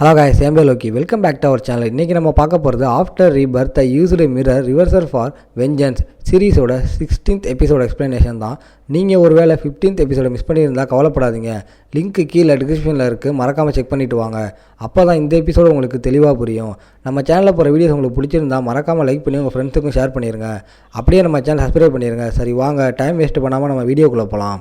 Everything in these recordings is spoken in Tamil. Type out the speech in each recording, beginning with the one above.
Hello guys, Lokki. Welcome back to our channel. இன்றைக்கி நம்ம பார்க்க போகிறது after rebirth the used mirror reversal for vengeance சீரீஸோட 16th எபிசோட எக்ஸ்ப்ளனேஷன் தான். நீங்கள் ஒரு வேளை 15th எபிசோட மிஸ் பண்ணியிருந்தால் கவலைப்படாதீங்க. லிங்க்கு கீழே டிஸ்கிரிப்ஷனில் இருக்குது, மறக்காமல் செக் பண்ணிவிட்டு வாங்க. அப்போ தான் இந்த எபிசோடு உங்களுக்கு தெளிவாக புரியும். நம்ம சேனலில் போகிற வீடியோஸ் உங்களுக்கு பிடிச்சிருந்தா மறக்காமல் லைக் பண்ணி உங்கள் ஃப்ரெண்ட்ஸுக்கும் ஷேர் பண்ணிடுங்க. அப்படியே நம்ம சேனல் சப்ஸ்கிரைப் பண்ணிடுங்க. சரி வாங்க, டைம் வேஸ்ட் பண்ணாமல் நம்ம வீடியோக்குள்ளே போகலாம்.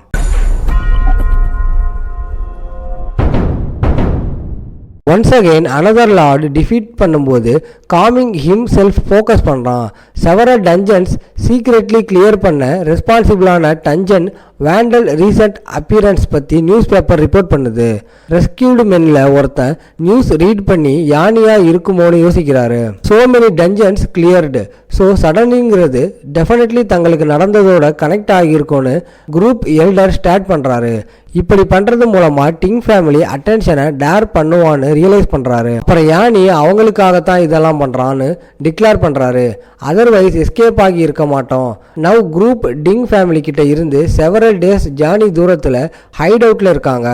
Once again another lord defeat பண்ணும்போது காமிங் ஹிம்செல்ஃப் ஃபோக்கஸ் பண்ணுறான். செவரல் டஞ்சன்ஸ் சீக்ரெட்லி கிளியர் பண்ண ரெஸ்பான்சிபிளான டஞ்சன் வேண்டல் ரீசெண்ட் அப்பியரன்ஸ் பற்றி நியூஸ் பேப்பர் ரிப்போர்ட் பண்ணுது. ரெஸ்கியூடு மென்ல ஒருத்தன் நியூஸ் ரீட் பண்ணி யானியா இருக்குமோன்னு யோசிக்கிறாரு. So many dungeons cleared, so சடனிங்கிறது டெஃபினெட்லி தங்களுக்கு நடந்ததோட கனெக்ட் ஆகியிருக்கும்னு குரூப் எல்டர் ஸ்டார்ட் பண்ணுறாரு. இப்படி பண்ணுறது மூலமாக டிங் ஃபேமிலி அட்டென்ஷனை டேர் பண்ணுவான்னு ரியலைஸ் பண்ணுறாரு. அப்புறம் யானி அவங்களுக்காகத்தான் இதெல்லாம் பண்ணுறான்னு டிக்ளேர் பண்ணுறாரு. அதர்வைஸ் எஸ்கேப் ஆகி இருக்க மாட்டோம். நவ் குரூப் டிங் ஃபேமிலி கிட்ட இருந்து செவரல் டேஸ் ஜானி தூரத்தில் ஹைட் அவுட்டில் இருக்காங்க.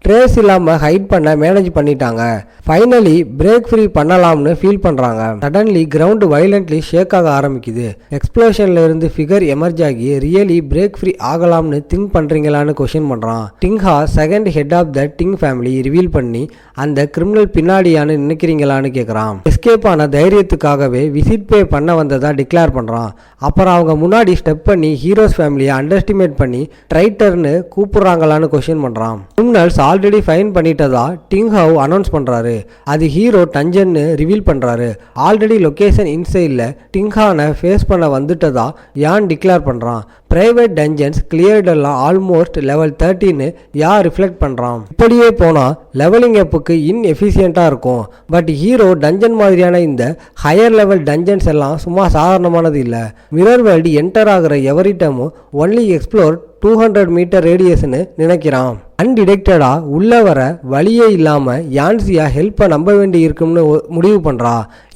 ட்ரேஸ் இல்லாமல் ஹைட் பண்ண மேனேஜ் பண்ணிட்டாங்க. ஃபைனலி பிரேக் ஃப்ரீ பண்ணலாம்னு ஃபீல் பண்ணுறாங்க. சடன்லி கிரவுண்டு வைலண்ட்லி ஷேக் ஆக ஆரம்பிக்குது. எக்ஸ்ப்ளோஷன்ல இருந்து ஃபிகர் எமர்ஜ் ஆகி ரியலி பிரேக் ஃப்ரீ ஆகலாம்னு திங்க் பண்ணுறீங்களான்னு கொஷின் பண்ணுறான். டிங்ஹா second head of the Ding family reveal பண்ணி அந்த கிரிமினல் பின்னாடியான்னு நினைக்கிறீங்களான்னு கேட்குறான். எஸ்கேப் ஆன தைரியத்துக்காகவே விசிட் பே பண்ண வந்ததா டிக்ளேர் பண்ணுறான். அப்புறம் அவங்க முன்னாடி ஸ்டெப் பண்ணி ஹீரோஸ் ஃபேமிலியை அண்டர்ஸ்டிமேட் பண்ணி ட்ரைட்டர்னு கூப்பிடுறாங்களான்னு கொஷின் பண்ணுறான். கிரிமினல்ஸ் ஆல்ரெடி ஃபைன் பண்ணிட்டதா டிங்ஹாவ் அனௌன்ஸ் பண்ணுறாரு. அது ஹீரோ டஞ்சன்னு ரிவீல் பண்ணுறாரு. ஆல்ரெடி லொக்கேஷன் இன்சைடில் டிங்ஹானை ஃபேஸ் பண்ண வந்துட்டதா யான் டிக்ளேர் பண்ணுறான். பிரைவேட் டஞ்சன்ஸ் கிளியர்டெல்லாம் ஆல்மோஸ்ட் லெவல் 13ன்னு யார் ரிஃப்ளெக்ட் பண்ணுறான். இப்படியே போனால் லெவலிங் அப்புக்கு இன்எஃபிஷியண்ட்டாக இருக்கும். பட் ஹீரோ டஞ்சன் மாதிரியான இந்த ஹையர் லெவல் டஞ்சன்ஸ் எல்லாம் சும்மா சாதாரணமானது இல்லை. மிரர் வேர்ல்டு என்டர் ஆகிற எவரிட்டமும் ஒன்லி எக்ஸ்ப்ளோர் 200 மீட்டர் ரேடியஸ்ன்னு நினைக்கிறான். அன்டிடெக்டடா உள்ள வர வழியே இல்லாம யான்சியா ஹெல்ப்பை நம்ப வேண்டி இருக்கும்னு முடிவு பண்றா.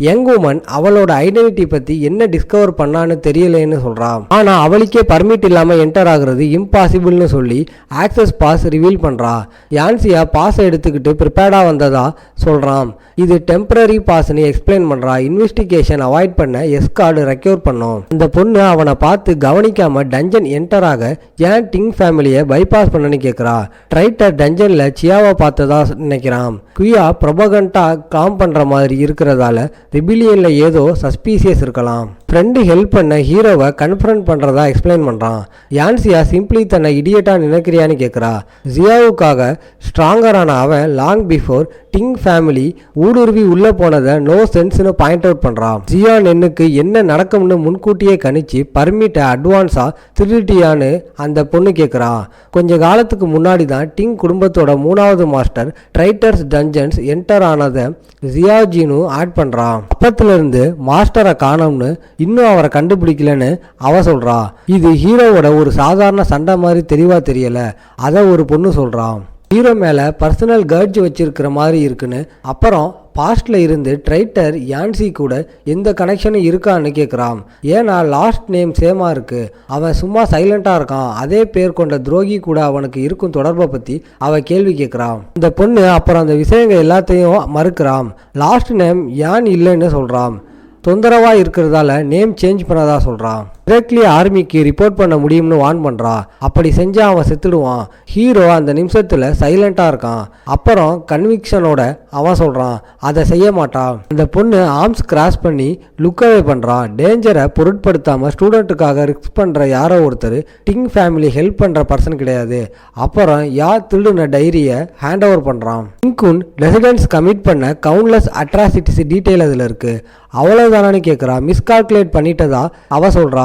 யங் உமன் அவளோட ஐடென்டிட்டி பத்தி என்ன டிஸ்கவர் பண்ணான்னு தெரியலன்னு சொல்றா. ஆனா அவளுக்கே பர்மிட் இல்லாம என்டர் ஆகுறது இம்பாசிபிள்னு சொல்லி ஆக்சஸ் பாஸ் ரிவீல் பண்றா. யான்சியா பாஸ் எடுத்துக்கிட்டு ப்ரிப்பேர்டா வந்ததா சொல்றான். இது டெம்பரரி பாஸ்ன்னு எக்ஸ்பிளைன் பண்றா. இன்வெஸ்டிகேஷன் அவாய்ட் பண்ண எஸ்கார்டு ரெக்யூர் பண்ணும். அந்த பொண்ணு அவனை பார்த்து கவனிக்காம டஞ்சன் என்டர் ஆக ஏன் டிங் ஃபேமிலியை பைபாஸ் பண்ணனு கேட்குறா. ட்ரைட்டர் டஞ்சன்ல சியாவை பார்த்ததா நினைக்கிறான். குயா ப்ரொபகண்டா காம் பண்ற மாதிரி இருக்கிறதால ரிபிலியன்ல ஏதோ சஸ்பீசியஸ் இருக்கலாம். ஃப்ரெண்டு ஹெல்ப் பண்ண ஹீரோவை கன்ஃபரண்ட் பண்றதா எக்ஸ்பிளைன் பண்றான். யான்சியா சிம்பிளி தன்னை இடியட்டா நினைக்கிறியான்னு கேட்குறா. ஜியாவுக்காக ஸ்ட்ராங்கரான அவன் லாங் பிஃபோர் டிங் ஃபேமிலி ஊடுருவி உள்ள போனதை நோ சென்ஸ்னு பாயிண்ட் அவுட் பண்றான். ஜியா நென்னுக்கு என்ன நடக்கும்னு முன்கூட்டியே கணிச்சு பர்மிட்டை அட்வான்ஸா திருட்டியான்னு அந்த பொண்ணு கேட்குறா. கொஞ்ச காலத்துக்கு முன்னாடி தான் டிங் குடும்பத்தோட 3வது மாஸ்டர் ட்ரைட்டர்ஸ் டஞ்சன்ஸ் என்டர் ஆனதை ஜியாஜினு ஆட் பண்றான். அப்பத்துல இருந்து மாஸ்டரை காணோம்னு இன்னும் அவரை கண்டுபிடிக்கலன்னு அவ சொல்றா. இது ஹீரோவோட ஒரு சாதாரண சண்டை மாதிரி தெளிவா தெரியல. அதை ஒரு பொண்ணு சொல்றான். ஹீரோ மேல பர்சனல் கர்ஜ் வச்சிருக்கிற மாதிரி இருக்குன்னு. அப்புறம் பாஸ்ட்ல இருந்து ட்ரைட்டர் யான்சி கூட எந்த கனெக்ஷனும் இருக்கான்னு கேட்குறான். ஏன்னா லாஸ்ட் நேம் சேமா இருக்கு. அவன் சும்மா சைலண்டா இருக்கான். அதே பேர் கொண்ட துரோகி கூட அவனுக்கு இருக்கும் தொடர்பை பத்தி அவ கேள்வி கேட்குறான். இந்த பொண்ணு அப்புறம் அந்த விஷயங்கள் எல்லாத்தையும் மறுக்கிறான். லாஸ்ட் நேம் யான் இல்லைன்னு சொல்றான். தொந்தரவா இருக்கிறதால நேம் சேஞ்ச் பண்ணதா சொல்றான். டிரெக்ட்லி ஆர்மிக்கு ரிப்போர்ட் பண்ண முடியும்னு வார்ன் பண்றா. அப்படி செஞ்சா அவன் செத்துடுவான். ஹீரோ அந்த நிமிஷத்துல சைலண்டா இருக்கான். அப்புறம் கன்விக்ஷனோட அவன் சொல்றான் அதை செய்ய மாட்டான். அந்த பொண்ணு ஆர்ம்ஸ் கிராஸ் பண்ணி லுக்கவே பண்றான். டேஞ்சரை பொருட்படுத்தாம ஸ்டூடெண்ட்டுக்காக ரிஸ்க் பண்ற யாரோ ஒருத்தர் டிங் ஃபேமிலி ஹெல்ப் பண்ற பர்சன் கிடையாது. அப்புறம் யார் திருடுன டைரியை ஹேண்ட் ஓவர் பண்றான். டிங்குன் ரெசிடென்ட்ஸ் கமிட் பண்ண கவுண்ட்லெஸ் அட்ராசிட்டிஸ் டீட்டெயில் அதுல இருக்கு. அவ்வளவுதானு கேட்குறா. மிஸ்கால்குலேட் பண்ணிட்டதா அவ சொல்றா.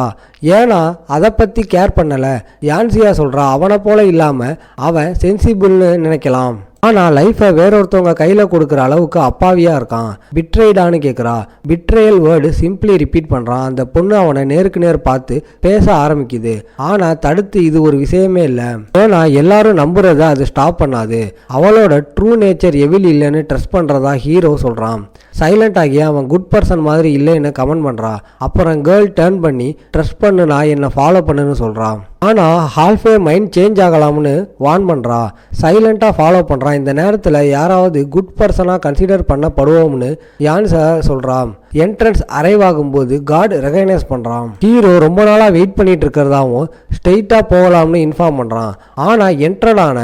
ஏன்னா அதை பத்தி கேர் பண்ணல. யான்சியா சொல்றா அவனை போல இல்லாம அவன் சென்சிபிள்னு நினைக்கலாம். ஆனா லைஃபை வேறொருத்தவங்க கையில கொடுக்குற அளவுக்கு அப்பாவியா இருக்கான். பிட்ரைடான்னு கேட்குறா. பிட்ரையல் வேர்டு சிம்பிளி ரிப்பீட் பண்றான். அந்த பொண்ணு அவனை நேருக்கு நேர் பார்த்து பேச ஆரம்பிக்குது. ஆனா தடுத்து இது ஒரு விஷயமே இல்லை. ஏன்னா எல்லாரும் நம்புறத அது ஸ்டாப் பண்ணாது. அவளோட ட்ரூ நேச்சர் எவில் இல்லைன்னு ட்ரஸ்ட் பண்றதா ஹீரோ சொல்றான். சைலண்ட் ஆகி அவன் குட் பர்சன் மாதிரி இல்லைன்னு கமெண்ட் பண்ணுறா. அப்புறம் கேர்ள் டர்ன் பண்ணி ட்ரஸ்ட் பண்ணுனா என்னை ஃபாலோ பண்ணுன்னு சொல்கிறான். ஆனால் ஹால்ஃபே மைண்ட் சேஞ்ச் ஆகலாம்னு வார்ன் பண்ணுறா. சைலண்ட்டாக ஃபாலோ பண்ணுறான். இந்த நேரத்தில் யாராவது குட் பர்சனாக கன்சிடர் பண்ணப்படுவோம்னு யான்ஸை சொல்கிறான். என்ட்ரன்ஸ் அரைவ் ஆகும்போது காட் ரெகனைஸ் பண்ணுறான். ஹீரோ ரொம்ப நாளாக வெயிட் பண்ணிட்டு இருக்கிறதாவும் ஸ்ட்ரெயிட்டாக போகலாம்னு இன்ஃபார்ம் பண்ணுறான். ஆனால் என்ட்ரடான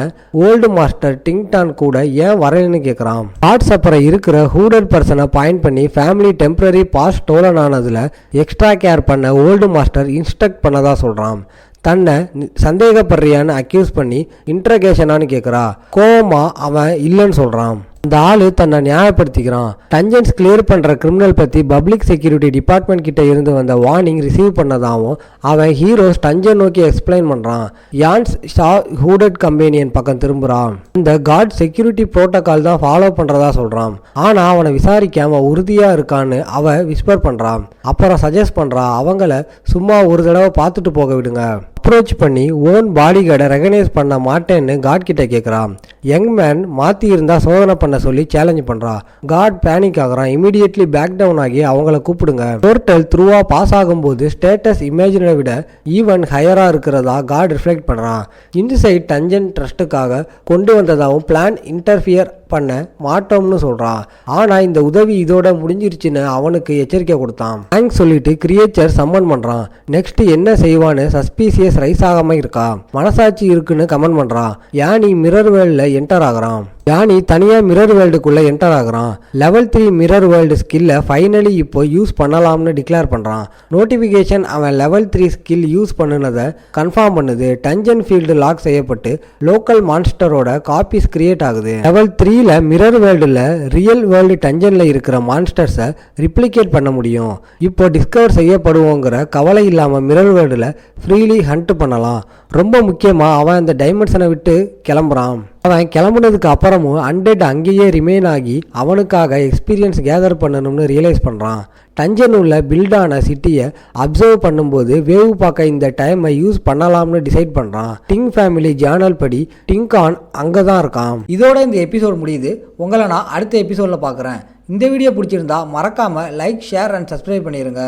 ஓல்டு மாஸ்டர் டிங்டான் கூட ஏன் வரலன்னு கேட்குறான். காட்ஸ் அப்புறம் இருக்கிற ஹூடட் பர்சனை பாயிண்ட் பண்ணி ஃபேமிலி டெம்பரரி பாஸ் ஸ்டோலன் ஆனதில் எக்ஸ்ட்ரா கேர் பண்ண ஓல்டு மாஸ்டர் இன்ஸ்ட்ரக்ட் பண்ணதா சொல்கிறான். தன்னை சந்தேகப்படுறியான்னு அக்யூஸ் பண்ணி இன்ட்ரகேஷனான்னு கேட்குறா. கோவமா அவன் இல்லைன்னு சொல்கிறான். அந்த ஆளு தன்னை நியாயப்படுத்திக்கிறான். டஞ்சன்ஸ் கிளியர் பண்ணுற கிரிமினல் பற்றி பப்ளிக் செக்யூரிட்டி டிபார்ட்மெண்ட் கிட்ட இருந்து வந்த வார்னிங் ரிசீவ் பண்ணதாகவும் அவன் ஹீரோஸ் டஞ்சன் நோக்கி எக்ஸ்பிளைன் பண்ணுறான். யான்ஸ் ஷா ஹூடட் கம்பெனியன் பக்கம் திரும்புகிறான். இந்த காட் செக்யூரிட்டி புரோட்டோகால் தான் ஃபாலோ பண்ணுறதா சொல்கிறான். ஆனால் அவனை விசாரிக்க அவன் உறுதியாக இருக்கான்னு அவன் விஸ்பர் பண்ணுறான். அப்புறம் சஜஸ்ட் பண்ணுறா அவங்கள சும்மா ஒரு தடவை பார்த்துட்டு போக விடுங்க. அப்ரோச் பண்ணி ஓன் பாடி கார்டை ரெகனைஸ் பண்ண மாட்டேன்னு காட் கிட்ட கேட்குறான். யங் மேன் மாற்றி இருந்தால் சோதனை பண்ண சொல்லி சேலஞ்ச் பண்ணுறா. காட் பேனிக் ஆகுறான். இமீடியட்லி பேக் டவுன் ஆகி அவங்கள கூப்பிடுங்க. போர்ட்டல் த்ரூவா பாஸ் ஆகும்போது ஸ்டேட்டஸ் இமேஜினை விட ஈவன் ஹையராக இருக்கிறதா காட் ரிஃப்ளெக்ட் பண்ணுறான். இன்சைட் டஞ்சன் ட்ரஸ்ட்டுக்காக கொண்டு வந்ததாகவும் பிளான் இன்டர்ஃபியர் பண்ண மாட்டோம்னு சொல்கிறான். ஆனால் இந்த உதவி இதோட முடிஞ்சிருச்சுன்னு அவனுக்கு எச்சரிக்கை கொடுத்தான். தேங்க்ஸ் சொல்லிட்டு கிரியேச்சர் சம்மன் பண்ணுறான். நெக்ஸ்ட் என்ன செய்வான்னு சஸ்பீசியஸ் ரைஸ் ஆகாமல் இருக்கா. மனசாட்சி இருக்குன்னு கமெண்ட் பண்ணுறான். யானி மிரர் வேர்ல்டில் என்டர் ஆகுறான். யானி தனியாக மிரர் வேர்ல்டுக்குள்ளே என்டர் ஆகுறான். லெவல் 3 மிரர் வேர்ல்டு ஸ்கில்லை ஃபைனலி இப்போ யூஸ் பண்ணலாம்னு டிக்ளேர் பண்ணுறான். நோட்டிஃபிகேஷன் அவன் லெவல் 3 ஸ்கில் யூஸ் பண்ணினதை கன்ஃபார்ம் பண்ணுது. டஞ்சன் ஃபீல்டு லாக் செய்யப்பட்டு லோக்கல் மான்ஸ்டரோட காப்பீஸ் கிரியேட் ஆகுது. லெவல் 3ல மிரர் வேர்ல்டில் ரியல் வேர்ல்டு டஞ்சனில் இருக்கிற மான்ஸ்டர்ஸை ரிப்ளிகேட் பண்ண முடியும். இப்போ டிஸ்கவர் செய்யப்படுவோங்கிற கவலை இல்லாமல் மிரர் வேர்ல்டில் ஃப்ரீலி ஹண்ட் பண்ணலாம். ரொம்ப முக்கியமாக அவன் அந்த டைமென்ஷனை விட்டு கிளம்புறான். அவன் கிளம்புனதுக்கு அப்புறமும் அன்டெட் அங்கேயே ரிமைன் ஆகி அவனுக்காக எக்ஸ்பீரியன்ஸ் கேதர் பண்ணணும்னு ரியலைஸ் பண்ணுறான். டஞ்சன் உள்ள பில்டான சிட்டியை அப்சர்வ் பண்ணும்போது வேவ் பார்க்க இந்த டைமை யூஸ் பண்ணலாம்னு டிசைட் பண்ணுறான். டிங் ஃபேமிலி ஜேர்னல் படி டிங்கான் அங்கே தான் இருக்கான். இதோட இந்த எபிசோட் முடியுது. உங்களை நான் அடுத்த எபிசோடில் பார்க்குறேன். இந்த வீடியோ பிடிச்சிருந்தா மறக்காமல் லைக், ஷேர் அண்ட் சப்ஸ்கிரைப் பண்ணிடுங்க.